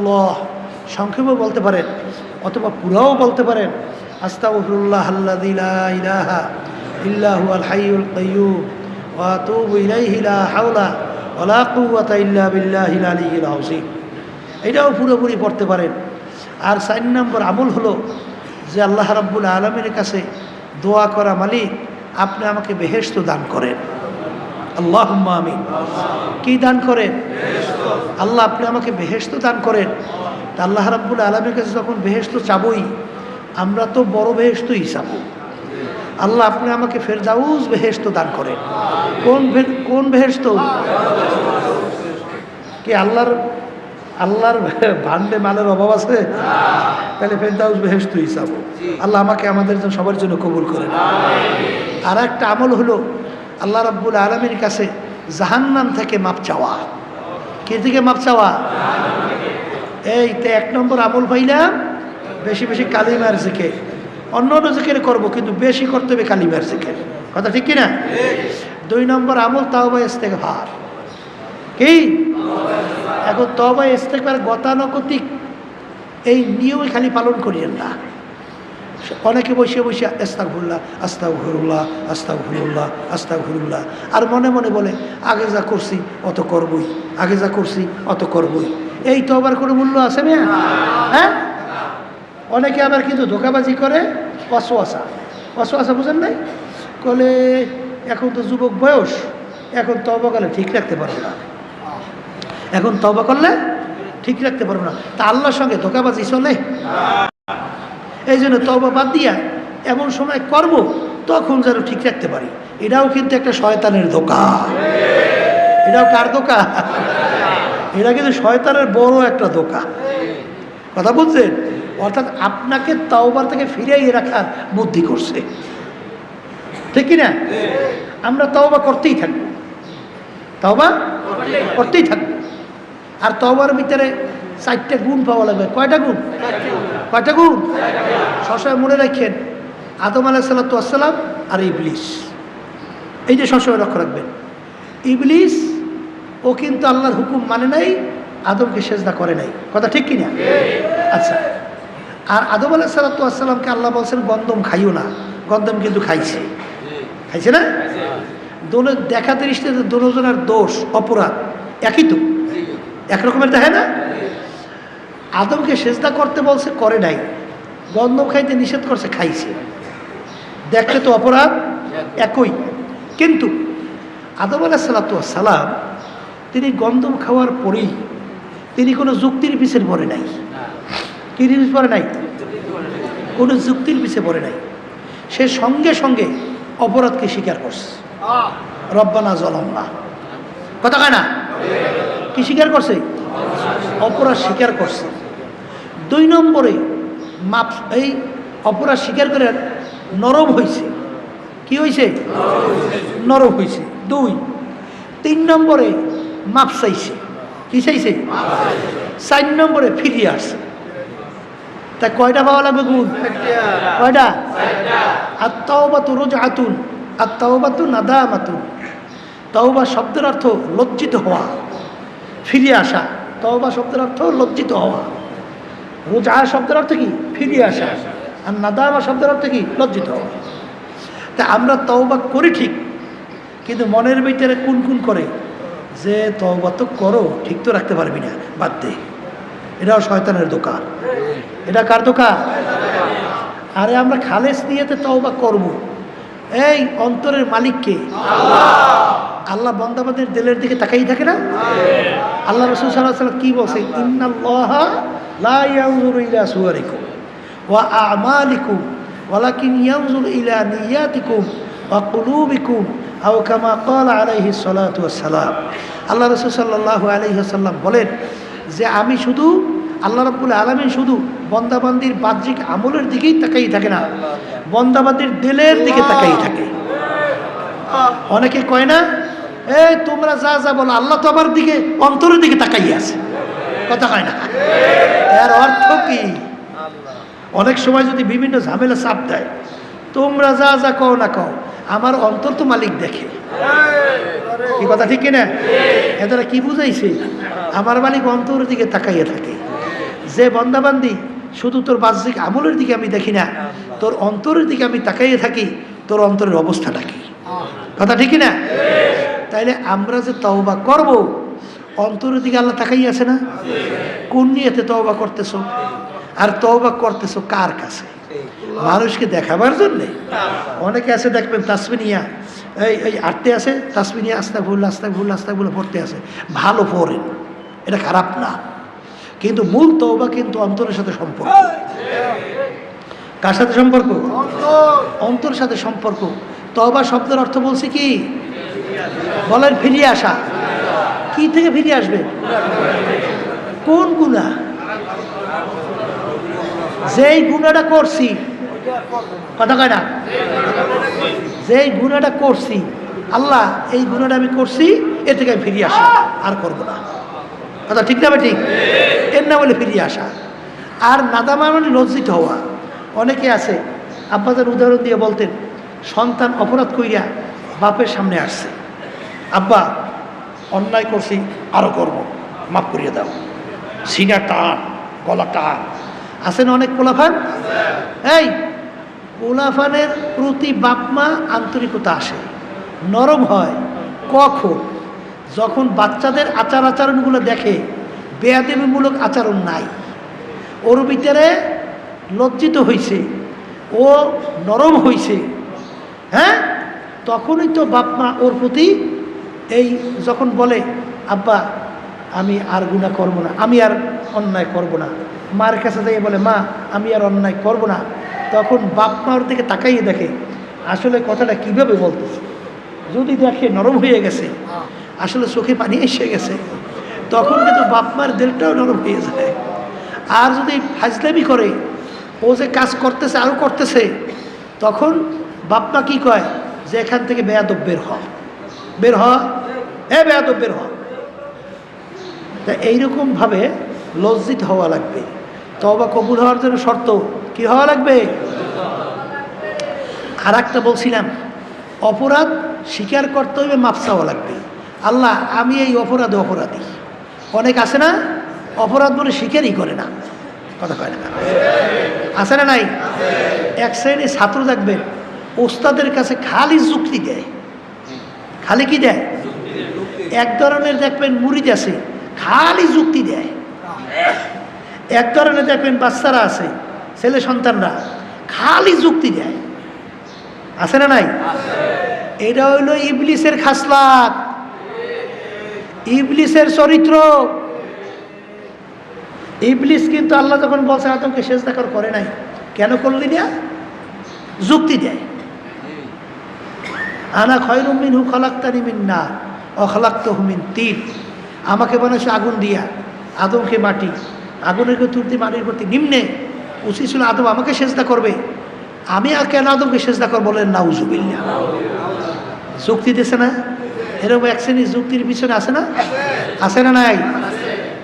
আস্তাগফিরুল্লাহ সংক্ষেপে বলতে পারেন অথবা পুরাও বলতে পারেন। আস্তাগফিরুল্লাহ আল্লাযী লা ইলাহা ইল্লা হুয়াল হাইয়ুল কাইয়্যুম ওয়া আতুবু ইলাইহি লা হাওলা ওয়া লা কুওয়াতা ইল্লা বিল্লাহিল আলিয়্যিল আযীম। এটাও পুরোপুরি পড়তে পারেন। আর 4 নম্বর আমল হলো যে আল্লাহ রাব্বুল আলামিনের কাছে দোয়া করা, মালিক আপনি আমাকে বেহেশত দান করেন, আল্লাহুম্মা আমিন। কি দান করেন? আল্লাহ আপনি আমাকে বেহেশত দান করেন। তা আল্লাহ রাব্বুল আলামিনের কাছে যখন বেহেশত চাবই, আমরা তো বড় বেহেশতই চাবো। আল্লাহ আপনি আমাকে ফেরদাউস বেহেশত দান করেন। কোন বেহেশত? কি আল্লাহর ভান্ডে মালের অভাব আছে? তাহলে ফেরদাউস বেহেশতই চাবো। আল্লাহ আমাকে আমাদের জন্য সবার জন্য কবুল করেন। আর একটা আমল হলো আল্লাহ রাব্বুল আলামিনের কাছে জাহান্নাম থেকে মাপ চাওয়া। কি থেকে মাপ চাওয়া? এই তো 1 নম্বর আমল পাইলাম, বেশি বেশি কালিমার জিকির। অন্য জিকির করবো, কিন্তু বেশি করতে হবে কালিমার জিকির। কথা ঠিক কিনা? 2 নম্বর আমল তাওবা ইস্তেগফার। কি? এখন তওবা ইস্তেগফার গতানুগতিক এই নিয়মে খালি পালন করিয়েন না। অনেকে বসে বসে আস্তাগফিরুল্লাহ আস্তাগফিরুল্লাহ আস্তাগফিরুল্লাহ আস্তাগফিরুল্লাহ, আর মনে মনে বলে আগে যা করছি অত করবই, আগে যা করছি অত করবই। এই তওবার কোনো মূল্য আছে না? হ্যাঁ। অনেকে আবার কিন্তু ধোঁকাবাজি করে, ওয়াসওয়াসা বুঝেন নাই? বলে এখন তো যুবক বয়স, এখন তওবা করলে ঠিক রাখতে পারবো না, এখন তওবা করলে ঠিক রাখতে পারবো না। তা আল্লাহর সঙ্গে ধোঁকাবাজি চলে? এই জন্য তওবা বাদ দিয়া এমন সময় করব তখন যেন ঠিক রাখতে পারি। এটাও কিন্তু একটা শয়তানের ধোঁকা। এটাও কার ধোঁকা? এটা কিন্তু শয়তানের বড় একটা ধোঁকা। কথা বুঝছেন? অর্থাৎ আপনাকে তওবার থেকে ফিরিয়ে রাখার বুদ্ধি করছে, ঠিক কিনা? আমরা তওবা করতেই থাকবো, তওবা করতেই থাকবো। আর তওবার ভিতরে 4টা গুণ পাওয়া লাগবে। কয়টা গুণ? কয়টা গুণ? সবসময় মনে রাখেন, আদম আলাইহিস সালাতু ওয়াস সালাম আর ইবলিস, এই যে সবসময় লক্ষ্য রাখবেন। ইবলিস ও কিন্তু আল্লাহর হুকুম মানে নাই, আদমকে সেজদা করে নাই। কথা ঠিক কিনা? আচ্ছা, আর আদম আলাইহিস সালাতু ওয়াস সালামকে আল্লাহ বলছেন গন্ধম খাইও না, গন্ধম কিন্তু খাইছে, খাইছে না? দোনো দেখা দৃষ্টিতে দুজনের দোষ অপরাধ একই তো, একরকমের দেখে না? আদমকে সেজদা করতে বলছে, করে নাই। গন্ধম খাইতে নিষেধ করছে, খাইছে। দেখতে তো অপরাধ একই, কিন্তু আদম আলাইহিস সালাতু ওয়াস সালাম তিনি গন্ধম খাওয়ার পরেই তিনি কোনো যুক্তির পিছে পড়ে নাই। কি জিনিস পড়ে নাই? কোনো যুক্তির পিছে পড়ে নাই। সে সঙ্গে সঙ্গে অপরাধকে স্বীকার করছে। রব্বানা যালামনা, কথা কয় না? কি স্বীকার করছে? অপরাধ স্বীকার করছে। 2 নম্বরে মাপ, এই অপরাধ স্বীকার করে নরম হয়েছে। কি হয়েছে? নরম হয়েছে। 2। 3 নম্বরে মাপ চাইছে। কি চাইছে? 4 নম্বরে ফিরিয়ে আসছে। তা কয়টা পাওয়া লাগবে গুণ? কয়টা? আত-তাওবাতু রুজআতুন, আত-তাওবাতু নাদামাতুন। তওবা শব্দের অর্থ লজ্জিত হওয়া, ফিরে আসা। তওবা শব্দের অর্থ লজ্জিত হওয়া। রুজআ শব্দের অর্থ কি? ফিরে আসা। আর নাদামা শব্দের অর্থ কি? লজ্জিত হওয়া। তা আমরা তওবা করি ঠিক, কিন্তু মনের ভিতরে কুনকুন করে যে তওবা তো করো, ঠিক তো রাখতে পারবি না, বাদ দে। এটাও শয়তানের ধোঁকা। এটা কার ধোঁকা? আরে আমরা খালেস নিয়েতে তওবা করব, এই অন্তরের মালিককে আল্লাহ বান্দাবাদের দিলের দিকে তাকাই থাকে না? আল্লাহ রাসূল সাল্লাল্লাহু আলাইহি ওয়াসাল্লাম কি বলছে? ইন্নাল্লাহা লা ইয়ানজুরু ইলা সুওয়ারিকুম ওয়া আমালিকুম ওয়ালাকিন ইয়ানজুরু ইলা নিয়াতিকুম ওয়া কুলুবিকুম আও কামা ক্বালা আলাইহিস সালাতু ওয়াস সালাম। আল্লাহ রাসূল সাল্লাল্লাহু আলাইহি ওয়াসাল্লাম বলেন যে আমি শুধু, আল্লাহ রাব্বুল আলামিন শুধু বন্দাবান্দির বাহ্যিক আমলের দিকেই তাকাই থাকে না, বন্দাবান্দির দিলের দিকে তাকাই থাকে। অনেকে কয় না, এই তোমরা যা যা বলো, আল্লাহ তো আমার দিকে অন্তরের দিকে তাকাই আছে। কথা কয় না? এর অর্থ কি? অনেক সময় যদি বিভিন্ন ঝামেলা চাপ দেয়, তোমরা যা যা কও না কও, আমার অন্তর তো মালিক দেখে। কি কথা ঠিক কিনা? এরা কি বুঝাইছে? আমার মালিক অন্তরের দিকে তাকাইয়া থাকে। যে বন্দাবান্দি শুধু তোর বাহ্যিক আমলের দিকে আমি দেখি না, তোর অন্তরের দিকে আমি তাকাইয়ে থাকি, তোর অন্তরের অবস্থাটা কি? কথা ঠিকই না? তাইলে আমরা যে তওবা করব, অন্তরের দিকে আল্লাহ তাকাই আছে না? কোন নিয়তে তওবা করতেছো? আর তওবা করতেছো কার কাছে? মানুষকে দেখাবার জন্যে? অনেকে আছে দেখবেন তাসবিনিয়া এই আটতে আছে, তাসবিনিয়া আস্তাগফিরুল্লাহ আস্তাগফিরুল্লাহ আস্তাগফিরুল্লাহ পড়তে আছে। ভালো পড়েন, এটা খারাপ না, কিন্তু মূল তওবা কিন্তু অন্তরের সাথে সম্পর্ক। কার সাথে সম্পর্ক? অন্তরের সাথে সম্পর্ক। তওবা শব্দের অর্থ বলছি কি? বলেন, ফিরিয়ে আসা। কি থেকে ফিরিয়ে আসবে? কোন গুনাহ? যেই গুনাহটা করছি, কথা কয় না, যেই গুনাহটা করছি, আল্লাহ এই গুনাহটা আমি করছি, এ থেকে আমি ফিরিয়ে আসা আর করবো না। কথা ঠিক না? ঠিক। এর না বলে ফিরিয়ে আসা। আর নাদামা মানে লজ্জিত হওয়া। অনেকে আছে, আব্বাদের উদাহরণ দিয়ে বলতেন, সন্তান অপরাধ কইরা বাপের সামনে আসছে, আব্বা অন্যায় করছি, আরও করব, মাফ করিয়ে দাও। সিনা টান, গলা টান। আছেন অনেক পোলাফান। এই পোলাফানের প্রতি বাপমা আন্তরিকতা আসে, নরম হয় কখন? যখন বাচ্চাদের আচার আচরণগুলো দেখে বেয়াদবিমূলক আচরণ নাই, ওর ভিতরে লজ্জিত হয়েছে, ও নরম হয়েছে, হ্যাঁ, তখনই তো বাপমা ওর প্রতি এই যখন বলে, আব্বা আমি আর গুনাহ করব না, আমি আর অন্যায় করব না, মার কাছে যাই বলে, মা আমি আর অন্যায় করব না, তখন বাপমা ওর দিকে তাকাইয়ে দেখে আসলে কথাটা কিভাবে বলতেছে। যদি দেখে নরম হয়ে গেছে, আসলে চোখে পানি এসে গেছে, তখন কিন্তু বাপমার দিলটাও নরম হয়ে যায়। আর যদি ফাজলামি করে, ও যে কাজ করতেছে আরও করতেছে, তখন বাপমা কি কয় যে এখান থেকে বেয়াদব বের হ, বের হ, এ বেয়াদব বের হ। তা এইরকমভাবে লজ্জিত হওয়া লাগবে। তওবা কবুল হওয়ার জন্য শর্ত কি হওয়া লাগবে? আর একটা বলছিলাম, অপরাধ স্বীকার করতে হবে, মাফ চাওয়া লাগবে। আল্লাহ আমি এই অপরাধে অপরাধী। অনেক আছে না, অপরাধ বলে স্বীকারই করে না, কথা কয় না, আছে না নাই? এক শ্রেণীর ছাত্র দেখবেন ওস্তাদের কাছে খালি যুক্তি দেয়, খালি কি দেয়? এক ধরনের দেখবেন মুরিদ আছে, খালি যুক্তি দেয়। এক ধরনের দেখবেন বাচ্চারা আছে, ছেলে সন্তানরা খালি যুক্তি দেয়, আছে না নাই? এটা হইল ইবলিসের খাসলাত, ইবলিসের চরিত্র। ইবলিস কিন্তু আল্লাহ যখন বলছে আদমকে সেজদা কর, করে নাই, কেন করলি না? যুক্তি দেয়। আনা খায়রুম মিনহু খলাকতানি মিন নার ওয়া খলাকতাহু মিন তিন। আমাকে বানাইছে আগুন দিয়া, আদমকে মাটি, আগুনের তুলতে মাটির প্রতি নিম্নে। উচিত ছিল আদম আমাকে সেজদা করবে, আমি আর কেন আদমকে সেজদা করব? বলেন নাউজুবিল্লাহ। যুক্তি দিছে না? এরকম এক শ্রেণীর যুক্তির পিছনে আছে না, আছে না নাই?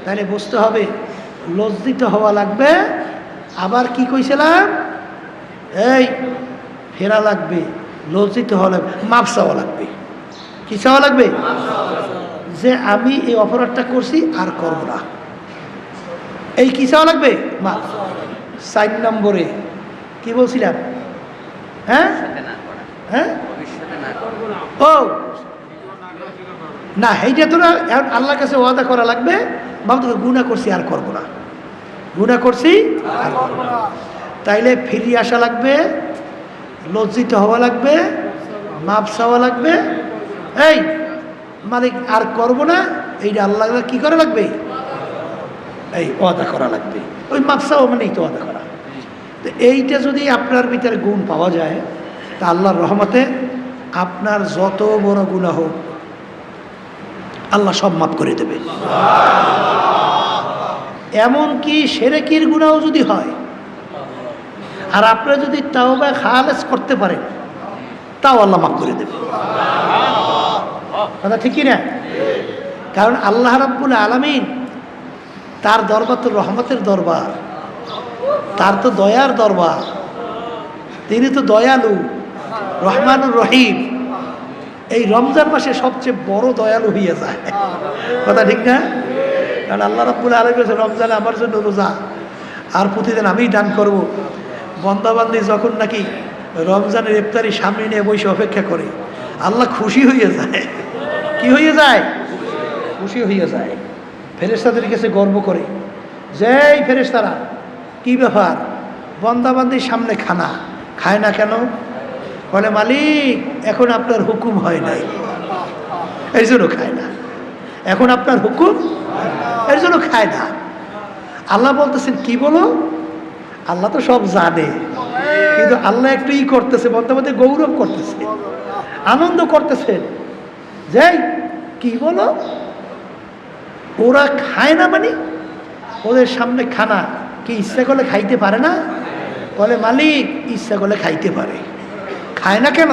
তাহলে বুঝতে হবে লজ্জিত হওয়া লাগবে। আবার কি কইছিলাম? এই ফেরা লাগবে, লজ্জিত হওয়া লাগবে, মাপ চাওয়া লাগবে। কি চাওয়া লাগবে? যে আমি এই অপরাধটা করছি আর করব না, এই কি চাওয়া লাগবে? মাপ। 4 নম্বরে কি বলছিলাম? হ্যাঁ হ্যাঁ, ও না, এইটা তো না, আল্লাহর কাছে ওয়াদা করা লাগবে, বাবা তোকে গুনাহ করছি আর করব না, গুনাহ করছি আর করব না। তাইলে ফিরিয়ে আসা লাগবে, লজ্জিত হওয়া লাগবে, মাপ চাওয়া লাগবে। এই মালিক আর করব না, এইটা আল্লাহ কি করা লাগবে? এই ওয়াদা করা লাগবে। ওই মাপ চাওয়া মানেই তো ওয়াদা করা। তো এইটা যদি আপনার ভিতরে গুণ পাওয়া যায়, তা আল্লাহর রহমতে আপনার যত বড় গুনাহ হোক আল্লাহ সব মাফ করে দেবে। এমনকি শিরকের গুনাহ যদি হয়, আর আপনারা যদি তাওবা খালেস করতে পারেন, তাও আল্লাহ মাফ করে দেবে। কথা ঠিক কি না? কারণ আল্লাহ রাব্বুল আলামিন, তার দরবার তো রহমতের দরবার, তার তো দয়ার দরবার, তিনি তো দয়ালু, রহমানুর রহিম। এই রমজান মাসে সবচেয়ে বড় দয়ালু হয়ে যায়, কথা ঠিক না? কারণ আল্লাহ রাব্বুল আলামিন বলেছেন রমজানে আমার জন্য রোজা, আর প্রতিদিন আমিই দান করব। বন্দাবান্দি যখন নাকি রমজানের ইফতারি সামনে নিয়ে বসে অপেক্ষা করে, আল্লাহ খুশি হয়ে যায়। কি হয়ে যায়? খুশি হয়ে যায়। ফেরেশতাদের কাছে গর্ব করে, যেই ফেরেশতারা, কি ব্যাপার, বন্দাবান্দির সামনে খানা খায় না কেন? বলে, মালিক এখন আপনার হুকুম হয় নাই, এই জন্য খায় না। এখন আপনার হুকুম, এর জন্য খায় না। আল্লাহ বলতেছেন, কি বলো? আল্লাহ তো সব জানে, কিন্তু আল্লাহ একটু করতেছে, বন্দাবান্দি গৌরব করতেছে, আনন্দ করতেছে। যাই, কি বলো? ওরা খায় না মানে ওদের সামনে খানা কি ইচ্ছা করলে খাইতে পারে না? বলে, মালিক ইচ্ছা করলে খাইতে পারে। খায় না কেন?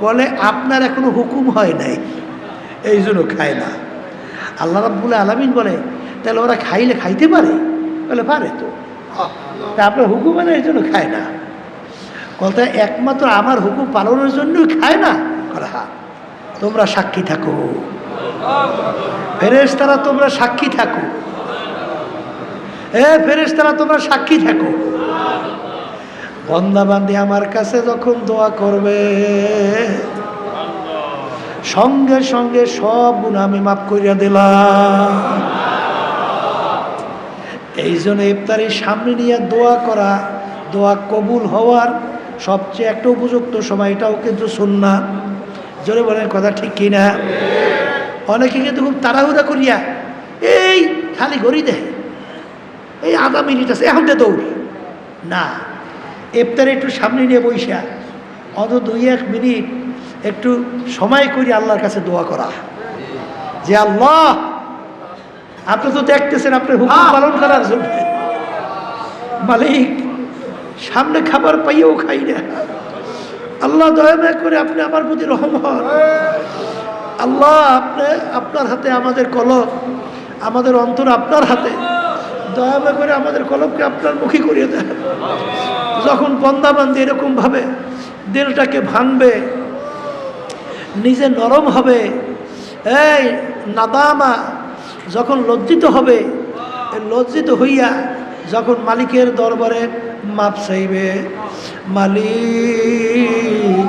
বলে, আপনার এখনো হুকুম হয় নাই, এই জন্য খায় না। আল্লাহ রাব্বুল আলামিন বলে, তাহলে ওরা খাইলে খাইতে পারে? বলে, পারে তো, তা আপনার হুকুম হয় না এই জন্য খায় না। বলতে, একমাত্র আমার হুকুম পালনের জন্যই খায় না? বলে, হ্যাঁ। তোমরা সাক্ষী থাকো, ফেরেশতারা তোমরা সাক্ষী থাকো, ফেরেশতারা তোমরা সাক্ষী থাকো। বন্দাবান্দি আমার কাছে যখন দোয়া করবে, সঙ্গে সঙ্গে সব গুনাহ আমি মাফ করিয়া দিলাম। এই জন্য ইফতারির সামনে নিয়ে দোয়া করা, দোয়া কবুল হওয়ার সবচেয়ে একটা উপযুক্ত সময়, এটাও কিন্তু সুন্নাহ। জোরে বলেন কথা ঠিক কিনা? অনেকে কিন্তু খুব তাড়াহুড়া করিয়া এই খালি ঘড়ি দেয়, এই আধা মিনিট আছে এখন দে দৌড় না। ইফতারে একটু সামনে নিয়ে বইসা অন্তত 2-1 মিনিট একটু সময় করি আল্লাহর কাছে দোয়া করা, যে আল্লাহ আপনি তো দেখতেছেন আপনার হুকুম পালন করার জন্য, মালিক সামনে খাবার পাইয়েও খাই না, আল্লাহ দয়া করে আপনি আমার প্রতি রহম হন। আল্লাহ আপনি, আপনার হাতে আমাদের কলম, আমাদের অন্তর আপনার হাতে, দয়া করে আমাদের কলমকে আপনার মুখী করিয়ে দেন। যখন বন্দাবান্দি এরকমভাবে দিলটাকে ভাঙবে, নিজে নরম হবে, এই নাদামা যখন লজ্জিত হবে, লজ্জিত হইয়া যখন মালিকের দরবারে মাপ চাইবে, মালিক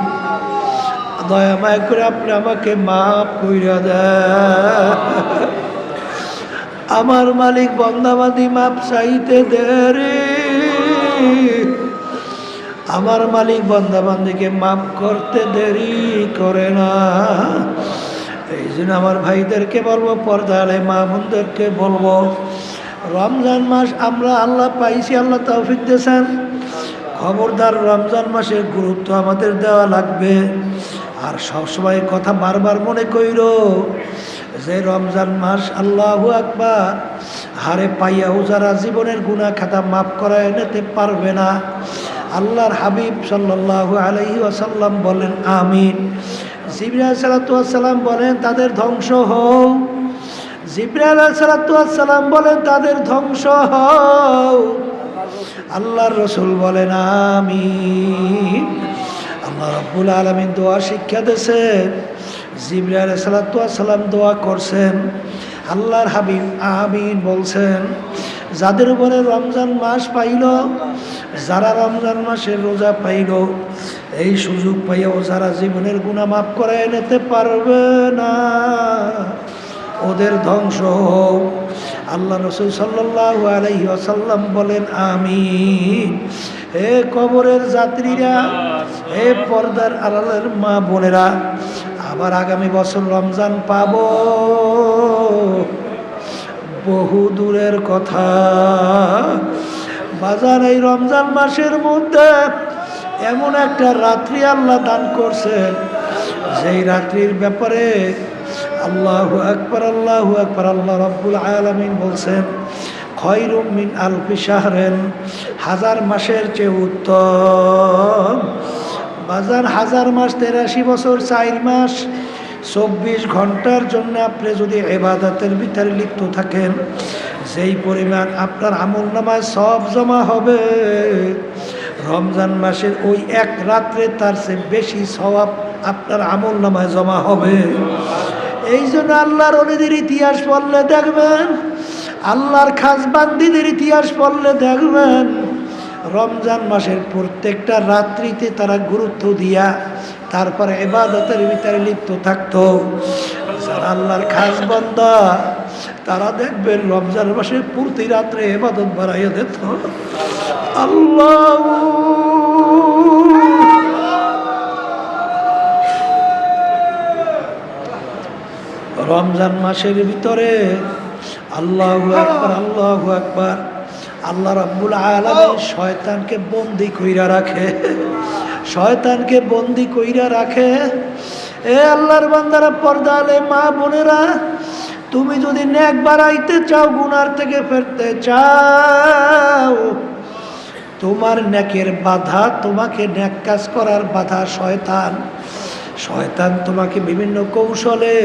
দয়া মায়া করে আপনি আমাকে মাফ কইরা দেন, আমার মালিক বন্দাবান্দি মাপ চাইতে দেরি, আমার মালিক বন্দাবান্দিকে মাফ করতে দেরি করে না। এই জন্য আমার ভাইদেরকে বলবো, পর্দালে মা বোনদেরকে বলবো, রমজান মাস আমরা আল্লাহ পাইছি, আল্লাহ তৌফিক দিয়েছেন, খবরদার রমজান মাসের গুরুত্ব আমাদের দেওয়া লাগবে। আর সবসময় কথা বারবার মনে কইর যে রমজান মাস আল্লাহু আকবার হারে পাইয়াও যারা জীবনের গুনাহ খাতা মাফ করায় নিতে পারবে না, আল্লাহর হাবিব সাল্লাল্লাহু আলাইহি ওয়াসাল্লাম বলেন আমিন। জিবরাইল আলাইহিস সালাম বলেন তাদের ধ্বংস হোক, জিবরাইল আলাইহিস সালাম বলেন তাদের ধ্বংস হোক, আল্লাহর রাসূল বলেন আমিন। আল্লাহ রাব্বুল আলামিন দোয়া শিক্ষা দিয়েছেন, জিবরাইল আলাইহিস সালাম দোয়া করছেন, আল্লাহর হাবিব আমিন বলছেন। যাদের উপরে রমজান মাস পাইল, যারা রমজান মাসের রোজা পাইল, এই সুযোগ পাইয়াও যারা জীবনের গুনাহ মাফ করায় নিতে পারবে না, ওদের ধ্বংস হোক। আল্লাহ রাসূল সাল্লাল্লাহু আলাইহি ওয়াসাল্লাম বলেন আমিন। হে কবরের যাত্রীরা, হে পর্দার আড়ালের মা বোনেরা, আবার আগামী বছর রমজান পাব বহু দূরের কথা। বাজার এই রমজান মাসের মধ্যে এমন একটা রাত্রি আল্লাহ দান করছেন, যেই রাত্রির ব্যাপারে আল্লাহু আকবার, আল্লাহু আকবার, আল্লাহ রাব্বুল আলামিন বলছেন খায়রুম মিন আলফি শাহরিন, 1000 মাসের চেয়ে উত্তম। বাজার 1000 মাস 83 বছর 4 মাস 24 ঘন্টার জন্য আপনি যদি ইবাদতের ভিতরে লিপ্ত থাকেন, যেই পরিমাণ আপনার আমলনামায় সব জমা হবে, রমজান মাসের ওই এক রাত্রে তার চেয়ে বেশি সওয়াব আপনার আমলনামায় জমা হবে। এই জন্য আল্লাহর ওলিদের ইতিহাস পড়লে দেখবেন আল্লাহর খাস বান্দীদের ইতিহাস পড়লে দেখবেন রমজান মাসের প্রত্যেকটা রাত্রিতে তারা গুরুত্ব দিয়া তারপরে ইবাদতের ভিতরে লিপ্ত থাকতো। যারা আল্লাহর খাস বান্দা তারা দেখবেন রমজান মাসে প্রতি রাত্রে ইবাদত বাড়াইয়া দিত। আল্লাহ রমজান মাসের ভিতরে আল্লাহু আকবার আল্লাহু আকবার। আল্লাহ রাব্বুল আলামিন শয়তানকে বন্দী কইরা রাখে, শয়তানকে বন্দী কইরা রাখে। এ আল্লাহর বান্দারা, পর্দা আলে মা বোনেরা, তুমি যদি নেক বাড়াইতে চাও, গুনার থেকে ফিরতে চাও, তোমার নেকের বাধা, তোমাকে নেক কাজ করার বাধা শয়তান। শয়তান তোমাকে বিভিন্ন কৌশলে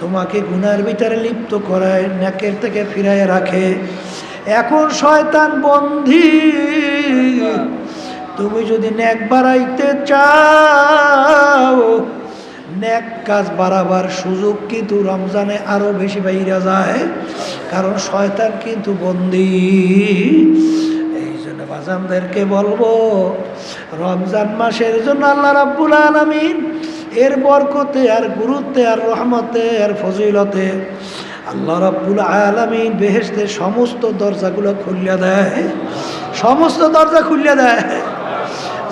তোমাকে গুনার ভিতরে লিপ্ত করায়, নেকের থেকে ফিরায় রাখে। এখন শয়তান বন্দী। তুমি যদি নেক বাড়াইতে চাও, নেক কাজ বাড়াবার সুযোগ কিন্তু রমজানে আরো বেশি বাইরা যায়, কারণ শয়তান কিন্তু বন্দী। এই জন্য বাজানদেরকে বলবো, রমজান মাসের জন্য আল্লাহ রাব্বুল আলামিন এর বরকতে আর গুরুত্বে আর রহমতে আর ফজিলতে আল্লাহ রাব্বুল আলামিন বেহেশতের সমস্ত দরজাগুলো খুলিয়া দেয়, সমস্ত দরজা খুলিয়া দেয়,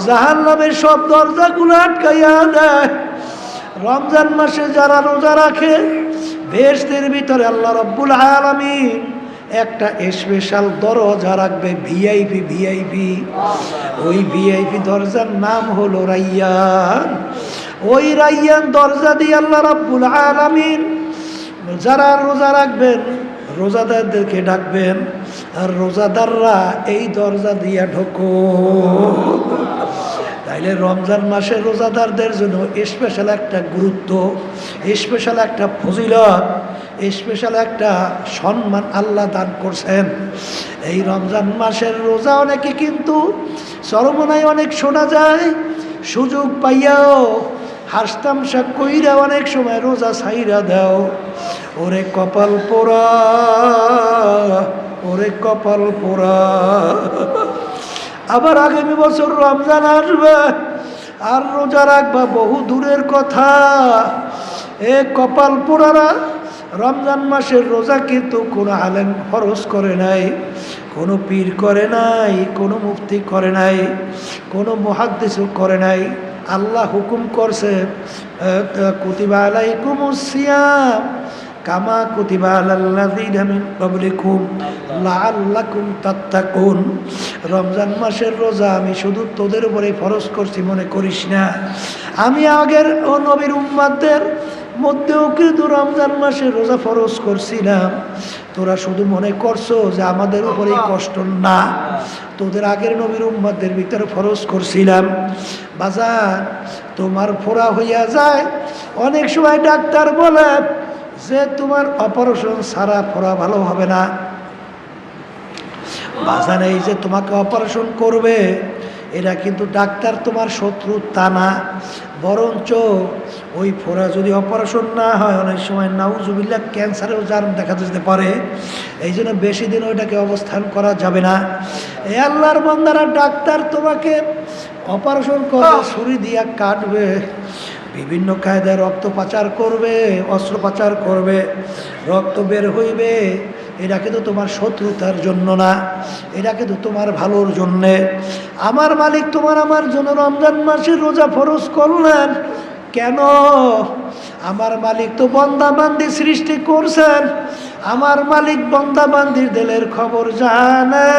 জাহান্নামের সব দরজাগুলো আটকাইয়া দেয়। রমজান মাসে যারা রোজা রাখে, বেহেশতের ভিতরে আল্লাহ রাব্বুল আলামিন একটা স্পেশাল দরজা রাখবে, ভিআইপি। ভিআইপি, ওই ভিআইপি দরজার নাম হলো রাইয়ান। ওই রাইয়ান দরজা দিয়ে আল্লাহ রাব্বুল আলামিন যারা রোজা রাখবেন রোজাদারদেরকে ডাকবেন, আর রোজাদাররা এই দরজা দিয়া ঢোকো। তাইলে রমজান মাসে রোজাদারদের জন্য স্পেশাল একটা গুরুত্ব, স্পেশাল একটা ফজিলত, স্পেশাল একটা সম্মান আল্লাহ দান করছেন। এই রমজান মাসের রোজা অনেকে কিন্তু চরমনায় অনেক শোনা যায়, সুযোগ পাইয়াও হাসতামশা কইরা অনেক সময় রোজা ছাইরা দাও। ওরে কপাল পোড়া, ওরে কপাল পোড়া। আবার আগামী বছর রমজান আসবে আর রোজা রাখবা বহু দূরের কথা। এ কপাল পোড়ারা, রমজান মাসের রোজা কিন্তু কোনো আলেম ফরজ করে নাই, কোনো পীর করে নাই, কোনো মুফতি করে নাই, কোনো মুহাদ্দিসও করে নাই। আল্লাহ হুকুম করছে, কুতিবা আলাইকুমুস সিয়াম কামা কুতিবা আলাল্লাযীনা মিন ক্বাবলিকুম লাআল্লাকুম তাত্তাকুন। রমজান মাসের রোজা আমি শুধু তোদের উপরে ফরজ করছি মনে করিস না, আমি আগের ও নবীর উম্মতদের মধ্যেও কিন্তু রমজান মাসের রোজা ফরজ করছিলাম। তোরা শুধু মনে করছো যে আমাদের উপরে কষ্ট না, তোদের আগের নবীর উম্মতদের ভিতরে ফরজ করছিলাম। বাজার তোমার ফোড়া হইয়া যায়, অনেক সময় ডাক্তার বলে যে তোমার অপারেশন ছাড়া ফোড়া ভালো হবে না। বাজার এই যে তোমাকে অপারেশন করবে, এটা কিন্তু ডাক্তার তোমার শত্রু তা না, বরঞ্চ ওই ফোড়া যদি অপারেশন না হয় অনেক সময় নাউজুবিল্লাহ ক্যান্সারেও জার্ম দেখা যেতে পারে। এই জন্য বেশি দিন ওইটাকে অবস্থান করা যাবে না। এ আল্লাহর বান্দারা, ডাক্তার তোমাকে অপারেশন করবে, ছুরি দিয়া কাটবে, বিভিন্ন কায়দায় রক্ত পাচার করবে, অস্ত্র পাচার করবে, রক্ত বের হইবে। এটা কিন্তু তোমার শত্রুতার জন্য না, এটা কিন্তু তোমার ভালোর জন্যে। আমার মালিক তোমার আমার জন্য রমজান মাসে রোজা ফরজ করলেন কেন? আমার মালিক তো বন্দাবান্দি সৃষ্টি করছেন, আমার মালিক বন্দাবান্দির দিলের খবর জানে,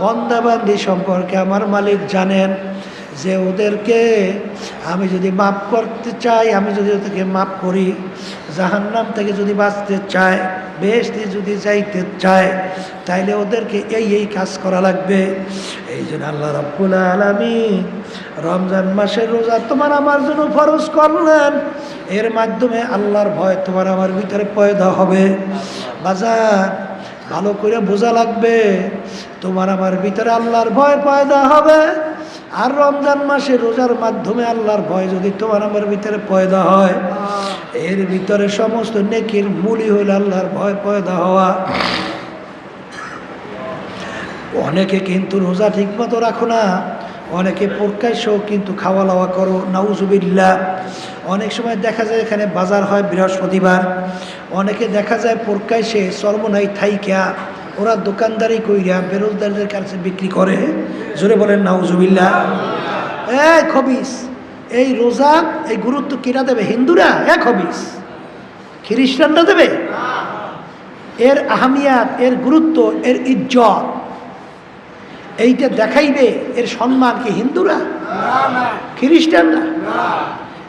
বন্দাবান্দি সম্পর্কে আমার মালিক জানেন যে ওদেরকে আমি যদি মাফ করতে চাই, আমি যদি ওদেরকে মাফ করি, জাহান্নাম থেকে যদি বাঁচতে চায়, বেহেশতে যদি যাইতে চায়, তাইলে ওদেরকে এই কাজ করা লাগবে। এই জন্য আল্লাহ রাব্বুল আলামিন রমজান মাসের রোজা তোমার আমার জন্য ফরজ করলেন। এর মাধ্যমে আল্লাহর ভয় তোমার আমার ভিতরে পয়দা হবে। বাজার ভালো করে বোঝা লাগবে, তোমার আমার ভিতরে আল্লাহর ভয় পয়দা হবে। আর রমজান মাসে রোজার মাধ্যমে আল্লাহর ভয় যদি তোমার আমার ভিতরে পয়দা হয়, এর ভিতরে সমস্ত নেকির মূলই হইল আল্লাহর ভয় পয়দা হওয়া। অনেকে কিন্তু রোজা ঠিকমতো রাখো না, অনেকে প্রকাশ্যেও কিন্তু খাওয়া দাওয়া করো, নাউজুবিল্লাহ। অনেক সময় দেখা যায় এখানে বাজার হয় বৃহস্পতিবার, অনেকে দেখা যায় প্রকাশ্যে চর্মনাই থাইকা ওরা দোকানদারি কইরা বেরোজগারদের কাছে বিক্রি করে। জোরে বলেন নাউজুবিল্লাহ। খবিস, এই রোজা এই গুরুত্ব কিরা দেবে? হিন্দুরা? খবিস, খ্রিস্টানরা দেবে? এর আহমিয়াত, এর গুরুত্ব, এর ইজ্জত এইটা দেখাইবে, এর সম্মান কি হিন্দুরা, খ্রিস্টানরা?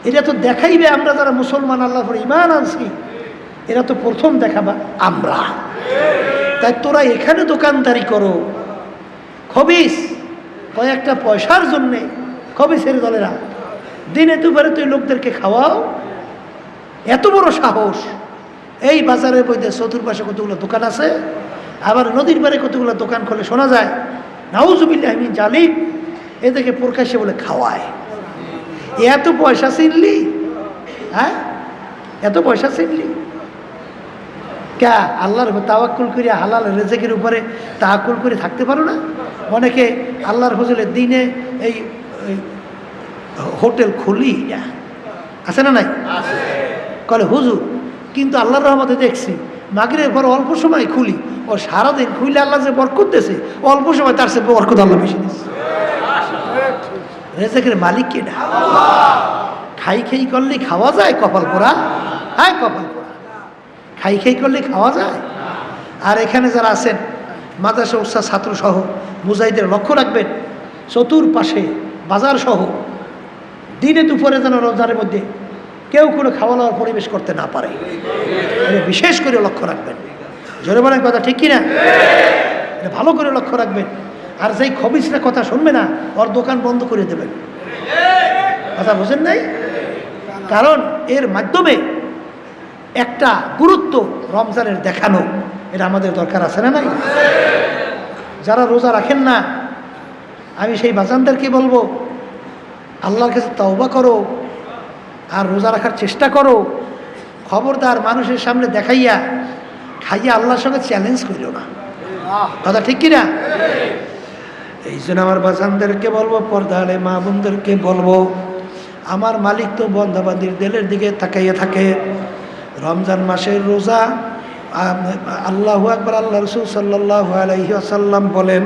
এটা তো দেখাইবে আমরা যারা মুসলমান, আল্লাহর পরে ঈমান আনছি, এরা তো প্রথম দেখাবা আমরা। তাই তোরা এখানে দোকানদারি করো, খবিস কয়েকটা পয়সার জন্যে, খবিসের দলেরা দিনে দুপুরে তুই লোকদেরকে খাওয়াও, এত বড় সাহস। এই বাজারের মধ্যে চতুর্পাশে কতগুলো দোকান আছে, আবার নদীর পাড়ে কতগুলো দোকান খোলে, শোনা যায় নাউজুবিল্লাহ মিন জালিক, এদেরকে প্রকাশ্যে বলে খাওয়ায়। এত পয়সা চিনলি? হ্যাঁ, এত পয়সা চিনলি? কে আল্লাহর তাওয়াক্কুল করে হালাল রেজেকের উপরে তাওয়াক্কুল করে থাকতে পারো না? অনেকে আল্লাহর ফজলের দিনে এই হোটেল খুলি না, আছে না নাই? কলে হুজুর, কিন্তু আল্লাহর রহমতে দেখছি মাগরিবের পর অল্প সময় খুলি, ও সারাদিন খুলে আল্লাহ যে বরকত দিয়েছে, অল্প সময় তার সে বরকত আল্লাহ বেশি দিচ্ছে। রেজেকের মালিক কে না? খাই খাই করলে খাওয়া যায় কপাল পোড়া? হ্যাঁ, কপাল পোড়া। খাই খাই করলে খাওয়া যায়। আর এখানে যারা আছেন মাদ্রাসা উৎসাহ ছাত্র সহ মুজাহিদের লক্ষ্য রাখবেন, চতুর্পাশে বাজার সহ দিনে দুপুরে যেন রোজার মধ্যে কেউ কোনো খাওয়া দাওয়ার পরিবেশ করতে না পারে, বিশেষ করে লক্ষ্য রাখবেন। জোরে বলেন কথা ঠিক কিনা? এটা ভালো করে লক্ষ্য রাখবেন। আর যেই খবিসরা কথা শুনবে না, ওর দোকান বন্ধ করে দেবেন। কথা বোঝেন নাই? কারণ এর মাধ্যমে একটা গুরুত্ব রমজানের দেখানো, এটা আমাদের দরকার আছে না নাই? যারা রোজা রাখেন না, আমি সেই বাজানদেরকে বলবো, আল্লাহর কাছে তওবা করো আর রোজা রাখার চেষ্টা করো। খবরদার মানুষের সামনে দেখাইয়া খাইয়া আল্লাহর সঙ্গে চ্যালেঞ্জ করিও না। কথা ঠিক কিনা? এই জন্য আমার বাজানদেরকে বলবো, পর্দালে মা বোনদেরকে বলবো, আমার মালিক তো বন্ধাবান্দির দিলের দিকে তাকাইয়া থাকে। রমজান মাসের রোজা, আল্লাহু আকবার, আল্লাহ রাসূল সাল্লাল্লাহু আলাইহি ওয়াসাল্লাম বলেন,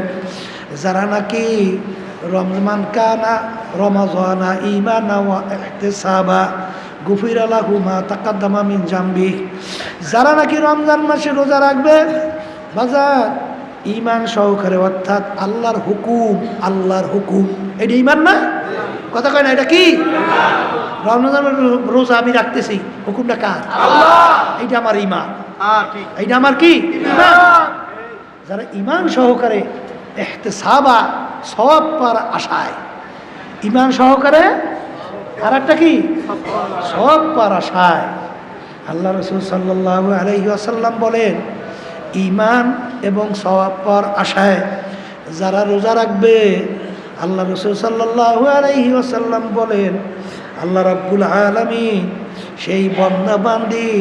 যারা নাকি রমজান কানা রমাজানা ঈমানা ওয়া ইহতিসাবা গুফিরা লাহু মা তাকাদ্দামা মিন জামবি, যারা নাকি রমজান মাসে রোজা রাখবে বাজার ঈমান সহকারে, অর্থাৎ আল্লাহর হুকুম, এটা ঈমান না? কথা কয় না? এটা কি? রমজান রোজা আমি রাখতেছি, হুকুমটা কার? আল্লাহ। এইটা আমার ঈমান, এইটা আমার কি? ঈমান। যারা ঈমান সহকারে ইহতিসাবা, সওয়াব পাওয়ার আশায়, ঈমান সহকারে, আর একটা কি? সওয়াব পাওয়ার আশায়। আল্লাহ রাসূল সাল্লাল্লাহু আলাইহি ওয়াসাল্লাম বলেন, ঈমান এবং সওয়াব পাওয়ার আশায় যারা রোজা রাখবে, আল্লাহ রাসূল সাল্লাল্লাহু আলাইহি ওয়াসাল্লাম বলেন, আল্লাহ রাব্বুল আলামিন সেই বান্দা বান্দি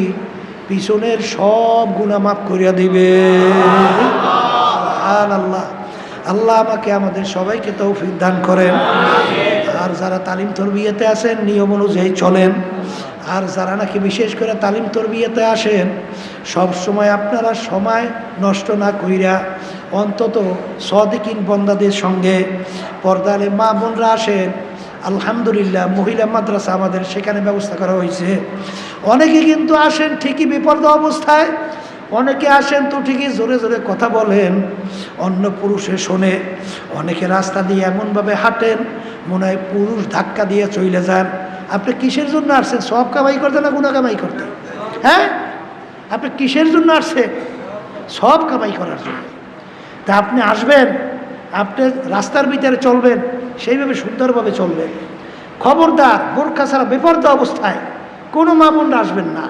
পিছনের সব গুনাহ মাফ করিয়া দিবে। সুবহানাল্লাহ। আল্লাহ আমাকে আমাদের সবাইকে তৌফিক দান করেন। আর যারা তালিম তরবিয়াতে আছেন নিয়ম অনুযায়ী চলেন। আর যারা নাকি বিশেষ করে তালিম তরবিয়াতে আসেন, সব সময় আপনারা সময় নষ্ট না কইরা অন্তত সাদিকিন বন্দাদের সঙ্গে, পর্দালে মা বোনরা আসেন, আলহামদুলিল্লাহ মহিলা মাদ্রাসা আমাদের সেখানে ব্যবস্থা করা হয়েছে। অনেকে কিন্তু আসেন ঠিকই বিপর্দ অবস্থায়, অনেকে আসেন তো ঠিকই জোরে জোরে কথা বলেন, অন্য পুরুষে শোনে। অনেকে রাস্তা দিয়ে এমনভাবে হাঁটেন মনে হয় পুরুষ ধাক্কা দিয়ে চলে যান। আপনি কিসের জন্য আসছেন? সব কামাই করতে না গুনাহ কামাই করতে? হ্যাঁ, আপনি কিসের জন্য আসছেন? সব কামাই করার জন্য। তা আপনি আসবেন, আপনি রাস্তার ভিতরে চলবেন, সেইভাবে সুন্দরভাবে চলবেন। খবরদার বোরকা ছাড়া বেপরদা অবস্থায় কোনো মা বোনরা আসবেন না।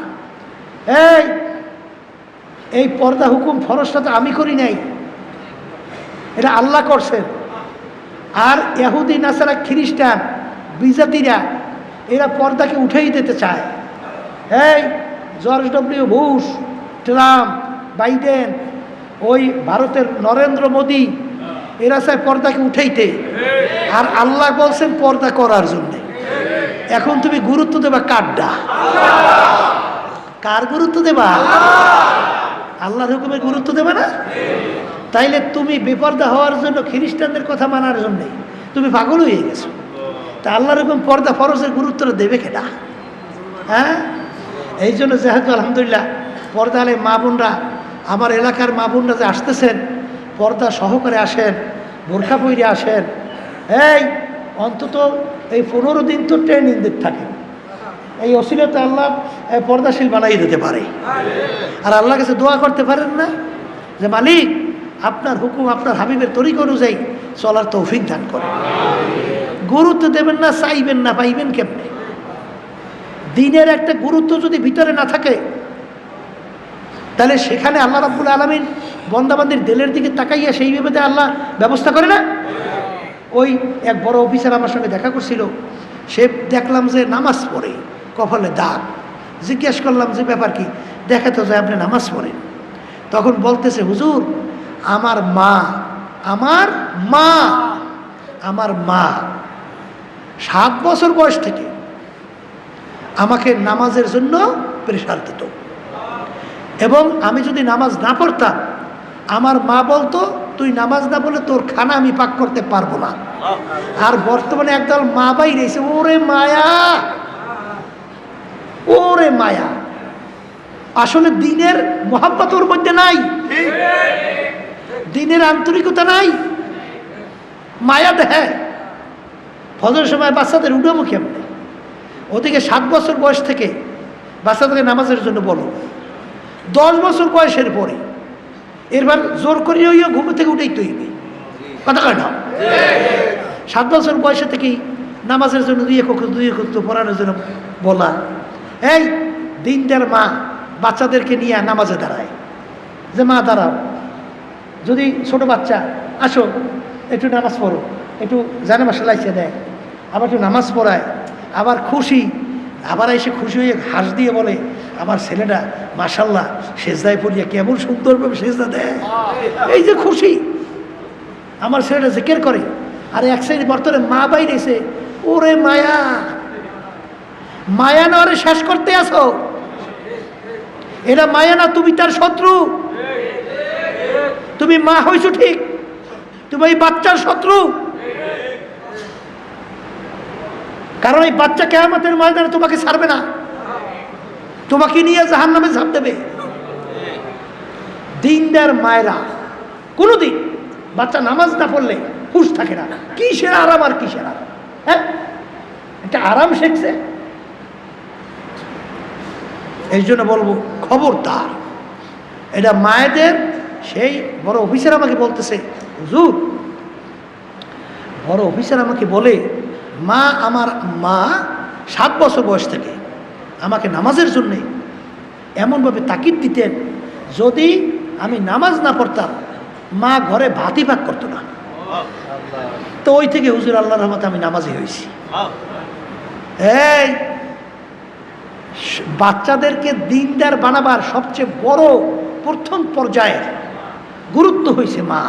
এই পর্দা হুকুম ফরজটা তো আমি করি নাই, এটা আল্লাহ করছেন। আর ইহুদি নাসারা খ্রিস্টান বিজাতিরা এরা পর্দাকে উঠেই দিতে চায়। এই George W Bush, Trump, Biden, ওই ভারতের নরেন্দ্র মোদী, এরা চায় পর্দাকে উঠাইতে, আর আল্লাহ বলছেন পর্দা করার জন্য। এখন তুমি গুরুত্ব দেবা কারডা? কার গুরুত্ব দেবা? আল্লাহর হুকুমের গুরুত্ব দেবে না? তাইলে তুমি বেপর্দা হওয়ার জন্য খ্রিস্টানদের কথা মানার জন্যে তুমি পাগল হয়ে গেছো। তা আল্লাহর হুকুম পর্দা ফরজের গুরুত্বটা দেবে কেটা? হ্যাঁ, এই জন্য যেহেতু আলহামদুলিল্লাহ পর্দা আলে মা বোনরা, আমার এলাকার মা বোনরা যে আসতেছেন, পর্দা সহকারে আসেন, বোরখা পইরে আসেন। এই অন্তত এই 15 দিন তো ট্রেনিং দিতে থাকে। এই অসিলাতে আল্লাহ পর্দাশীল বানাই দিতে পারে। আর আল্লাহ কাছে দোয়া করতে পারেন না যে মালিক আপনার হুকুম, আপনার হাবিবের তরিক অনুযায়ী চলার তৌফিক দান করে। গুরুত্ব দেবেন না, চাইবেন না, পাইবেন কেমনে? দিনের একটা গুরুত্ব যদি ভিতরে না থাকে, তাহলে সেখানে আল্লাহ রাব্বুল আলামিন বন্দাবান্দির দিলের দিকে তাকাইয়া সেই বিপদে আল্লাহ ব্যবস্থা করে না। ওই এক বড় অফিসার আমার সঙ্গে দেখা করছিল, সে দেখলাম যে নামাজ পড়ে, কপালে দাগ। জিজ্ঞেস করলাম যে ব্যাপার কি? দেখা তো যায় আপনি নামাজ পড়েন। তখন বলতেছে, হুজুর আমার মা 7 বছর বয়স থেকে আমাকে নামাজের জন্য প্রেশার দিত, এবং আমি যদি নামাজ না পড়তাম আমার মা বলতো তুই নামাজ না বলে তোর খানা আমি পাক করতে পারবো না। আর বর্তমানে একদল মা বাই রয়েছে, ওরে মায়া, ওরে মায়া। আসলে দিনের মোহাব্বত ওর মধ্যে নাই, দিনের আন্তরিকতা নাই, মায়া দেয়। ফজরের সময় বাচ্চাদের উঠাবো কেমনে? ওদিকে 7 বছর বয়স থেকে বাচ্চাদেরকে নামাজের জন্য বলো, 10 বছর বয়সের পরে এরবার জোর করিয়ে হইয়া ঘুম থেকে উঠেই তৈরি কথা কয় না। 7 বছর বয়সে থেকেই নামাজের জন্য দুই একক পড়ানোর জন্য বলা। এই দিনদার মা বাচ্চাদেরকে নিয়ে নামাজে দাঁড়ায়, যে মা দাঁড়াও, যদি ছোট বাচ্চা আসো একটু নামাজ পড়ো, একটু জানামা সেলাইছে দেয়, আবার একটু নামাজ পড়ায়, আবার খুশি, আবার এসে খুশি হয়ে হাঁস দিয়ে বলে আমার ছেলেটা মাশাল্লাহ সেজদায় পড়িয়া কেমন সুন্দরভাবে সেজদা দেয়। এই যে খুশি, আমার ছেলেটা জিকির করে। আর এক সাইড বর্তমানে মা বাইরেছে, ওরে মায়া, মায়া না ওরে শেষ করতে আসো। এটা মায়া না, তুমি তার শত্রু। তুমি মা হইছো ঠিক, তুমি এই বাচ্চার শত্রু। কারণ এই বাচ্চা কিয়ামতের ময়দানে তোমাকে ছাড়বে না, তোমাকে নিয়ে জাহান্নামে ঝাঁপ দেবে। দিনদার মায়েরা কোনোদিন বাচ্চা নামাজ না পড়লে হুঁশ থাকে না। কিসের আরাম আর কিসের আরাম? হ্যাঁ, একটা আরাম শিখছে। এই জন্য বলবো খবরদার, এটা মায়েদের। সেই বড় অফিসার আমাকে বলতেছে, হুজুর বড় অফিসার আমাকে বলে আমার মা 7 বছর বয়স থেকে আমাকে নামাজের জন্যে এমনভাবে তাকিদ দিতেন, যদি আমি নামাজ না পড়তাম মা ঘরে ভাতই পাক করতো না। তো ওই থেকে হুজুর আল্লাহর রহমতে আমি নামাজি হয়েছি। এই বাচ্চাদেরকে দিনদার বানাবার সবচেয়ে বড় প্রথম পর্যায়ের গুরুত্ব হয়েছে মা।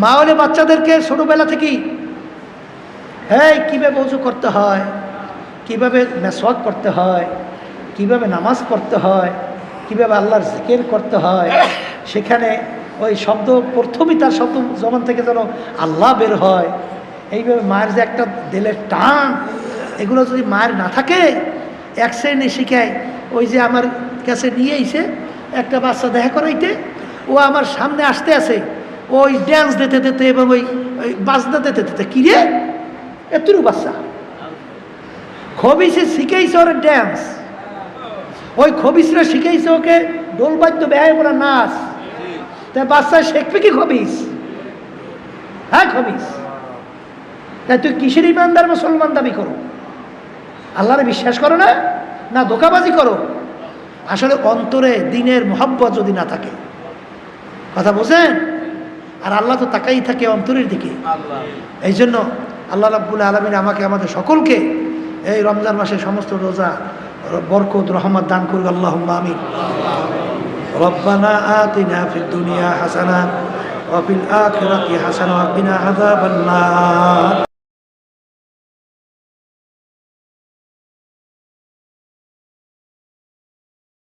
মা হলে বাচ্চাদেরকে ছোটবেলা থেকেই কিভাবে ওযু করতে হয়, কিভাবে মেসওয়াক করতে হয়, কিভাবে নামাজ পড়তে হয়, কিভাবে আল্লাহর জিকির করতে হয়, সেখানে ওই শব্দ প্রথমেই তার শব্দ জবান থেকে যেন আল্লাহ বের হয়। এইভাবে মায়ের যে একটা দিলের টান, এগুলো যদি মায়ের না থাকে, এক শ্রেণী শিখায়। ওই যে আমার কাছে নিয়ে এসে একটা বাচ্চা দেখা করাইতে, ও আমার সামনে আসতে আসে, ওই ড্যান্স দিতে দিতে এবং ওই বাজনা দিতে দিতে, কিরে এতটুকু বাচ্চা খবিসে শিখেইছে ওর ড্যান্স, ওই খবিসরা শিখেইছে ওকে ডোলবাদ্য ব্যয় করা নাচ। তাই বাচ্চা শিখবে কি খবিস? হ্যাঁ খবিস। তাই তুই কিসের ইমানদার মুসলমান দাবি করো? আল্লাহরে বিশ্বাস করো না, না ধোঁকাবাজি করো? আসলে অন্তরে দিনের মোহাব্বত যদি না থাকে, কথা বোঝেন? আর আল্লাহ তো তাকাই থাকে অন্তরের দিকে। এই জন্য আল্লাহ রাব্বুল আলামিন আমাকে আমাদের সকলকে এই রমজান মাসে সমস্ত রোজা বরকত রহমত দান করুক, আল্লাহুম্মা আমিন। রব্বানা আতিনা ফিদ দুনিয়া হাসানা ওয়া ফিল আখিরাতি হাসানা ওয়া কিনা আযাবান নার।